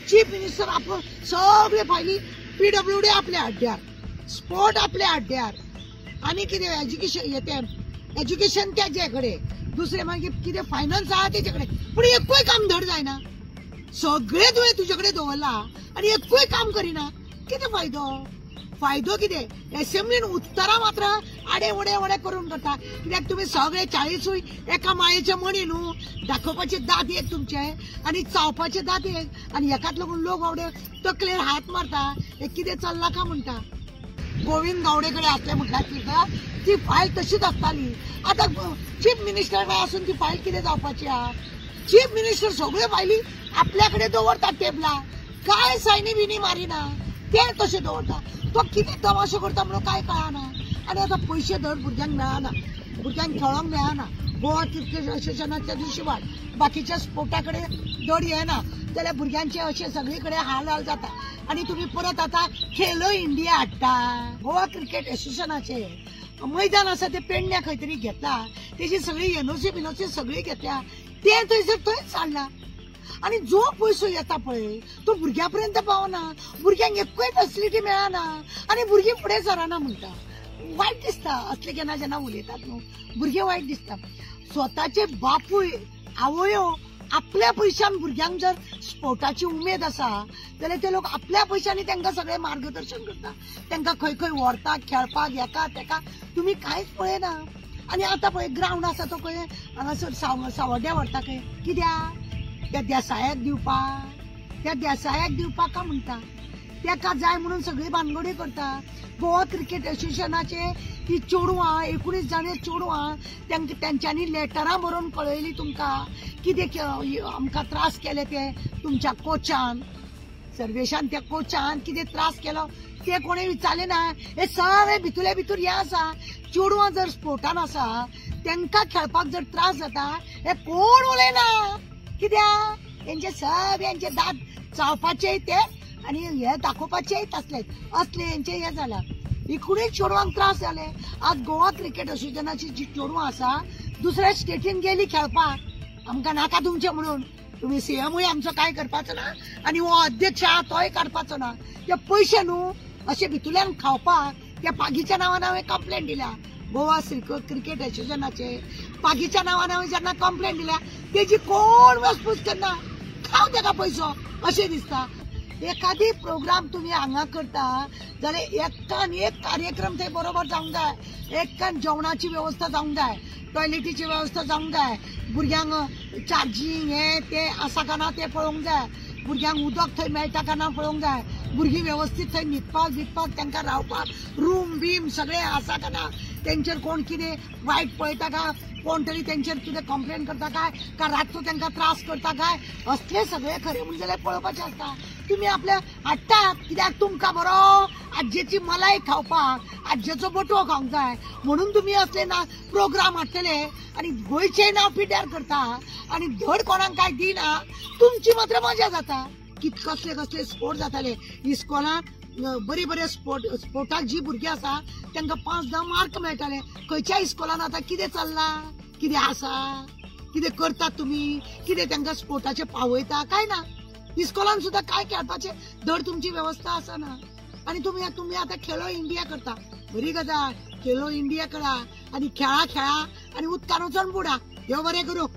Chief minister आपण सगळे फायली PWD आपल्या हड्ड्यार, स्पोर्ट आपल्या हड्ड्यार, आणि किती एज्युकेशन येते एज्युकेशन त्याच्याकडे, दुसरे मागीर किती फायनान्स आहा त्याच्याकडे, पण एकूय काम धड जायना. सगळे तुवें तुझ्याकडे दवरला आणि एकूय काम करिना. किती फायदो किती? असेंब्लीन उत्तरां मात्र आडे वडे करून करता. कित्याक तुम्ही सगळे 40 एका मायेचे मणी न्हू, दाखोवपाचे दात एक तुमचे आणि चावपाचे दात एक, आणि एकाच लागून लोक बावडे तकलेर हात मारता. हे कितें चल्ला का म्हणटा. गोविंद गावडेकडे असले म्हटल्यार ती फायल तशीच असताली. आता चीफ मिनिस्टर असून ती फायल कितें जावपाची आहा. चीफ मिनिस्टर सगळे फायली आपल्याकडे दवरता टेबला, काय सायनी बिनी मारिना, ते तशें दवरता. तो कितें तमाशो करता म्हणून काय कळना. आणि आता पैसे धड भुरग्यांक मेळना, भुरग्यांक खेळोंक मेळना. गोवा क्रिकेट असोसिएशनाच्या दिवशी वाड बाकीच्या स्पोर्टाकडे धड येना जाल्यार भुरग्यांचे असे सगळीकडे हाल जाता. आणि तुम्ही परत आता खेलो इंडिया हाडटा. गोवा क्रिकेट असोसिएशनाचे मैदान आसा ते पेडण्या खंय तरी घेतला, तेजी सगळी एनओसी सगळी घेतल्या, ते थंयसर थंयच चालला. आणि जो पैसो येता पळय तो भुरग्यापर्यंत पावना, भुरग्यांक एकूय फॅसिलिटी मेळना आणि भुरगीं फुडें सरना म्हणटा. वायट दिसता असले जेन्ना उलयतात न्हू, भुरगे वायट दिसता. स्वताचे बापूय आवयो आपल्या पयशान भुरग्यांक जर स्पोर्टाची उमेद आसा जाल्यार ते लोक आपल्या पयशांनी तांकां सगळे मार्गदर्शन करता, तांकां खंय खंय व्हरता खेळपाक हेका तेका. तुम्ही कांयच पळयना. आणि आता पळय ग्राउंड आसा तो खंय हांगासर सावड्ड्या व्हरता खंय, कित्याक त्या देसायाक दिवपाक का म्हणटा. तेका जाय म्हणून सगळी भानगडी करता. गोवा क्रिकेट असोसिएशनाचे ती चेडवां 19 जाणे चेडवां त्यांच्यांनी लेटरां बरोवन कळयली तुमकां कितें आमकां त्रास केले ते तुमच्या कोचान, सर्वेशान त्या कोचान कितें त्रास केलो ते कोणी विचारले ना. हे सगळे भितुले भितूर हे आसा. चेडवां जर स्पोर्टान आसा तांकां खेळपाक जर त्रास जाता हे कोण उलयना. कित्याक तेंचे सगळ्यांचे दात चावपाचे ते आणि हे दाखोवपाचे असले हेंचे हे जाला. इकडे चेडवांक त्रास जाले. आज गोवा क्रिकेट असोसिएशनाची जी चेडवां आसा दुसऱ्या स्टेटीन गेली खेळपाक, आमकां नाका तुमचे म्हणून, तुम्ही सीएमूय आमचो काय करपाचो ना आणि हो अध्यक्ष आहा तोय काडपाचो ना. ते पयशे न्हू अशे भितुल्यान खावपाक त्या पागीच्या नांवान हांवें कंप्लेंट दिल्या. गोवा क्रिकेट असोसिएशनाचे पागीच्या नांवान हांवें जेन्ना कंप्लेंट दिल्या तेजी कोण वसपूस करना. खाव तेका पयसो अशें दिसता. एखादी प्रोग्राम तुम्ही हांगा करता जाल्यार एकान एक कार्यक्रम थंय बरोबर जावंक जाय. एकान जेवणाची व्यवस्था जावंक जाय, टॉयलेटीची व्यवस्था जावंक जाय, भुरग्यांक चार्जिंग हे ते आसा का ना ते पळोवंक जाय, भुरग्यांक उदक थंय मेळटा का ना पळोवंक जाय, भुरगीं व्यवस्थित थंय न्हिदपाक तांकां रावपाक रूम बीम सगळे आसा का ना, तेंचेर कोण कितें वायट पळयता का, कोण तरी तेंचेर कितें कंप्लेन करता काय का रातचो तांकां त्रास करता काय, असले सगळे खरे म्हणजे जाल्यार पळोवपाचें आसता. तुम्ही आपल्या हाडटात कित्याक तुमकां बरो आज्जेची मलाई खावपाक, आज्जेचो बटवो खावंक जाय म्हणून तुम्ही असले ना प्रोग्राम हाडटले आणि गोंयचें नांव पिड्ड्यार करता आणि धड कोणाक काय दिना. तुमची मात्र मजा जाता. कसले कसले स्पोर्ट जाताले इस्कॉलांत, बरे बरे स्पोर्टाक जी भुरगीं आसा तांकां 5-10 मार्क मेळटाले. खंयच्या इस्कॉलान आतां कितें चल्ला, कितें आसा, कितें करतात तुमी, कितें तांकां स्पोर्टाचे पावयता काय ना. इस्कॉलान सुद्धा काय खेळपाचे धड तुमची व्यवस्था आसना. आणि तुम्ही आता खेलो इंडिया करता, बरी गजाल. खेलो इंडिया करा आणि खेळा आणि उदकान वचून बुडा. देव बरें करूं.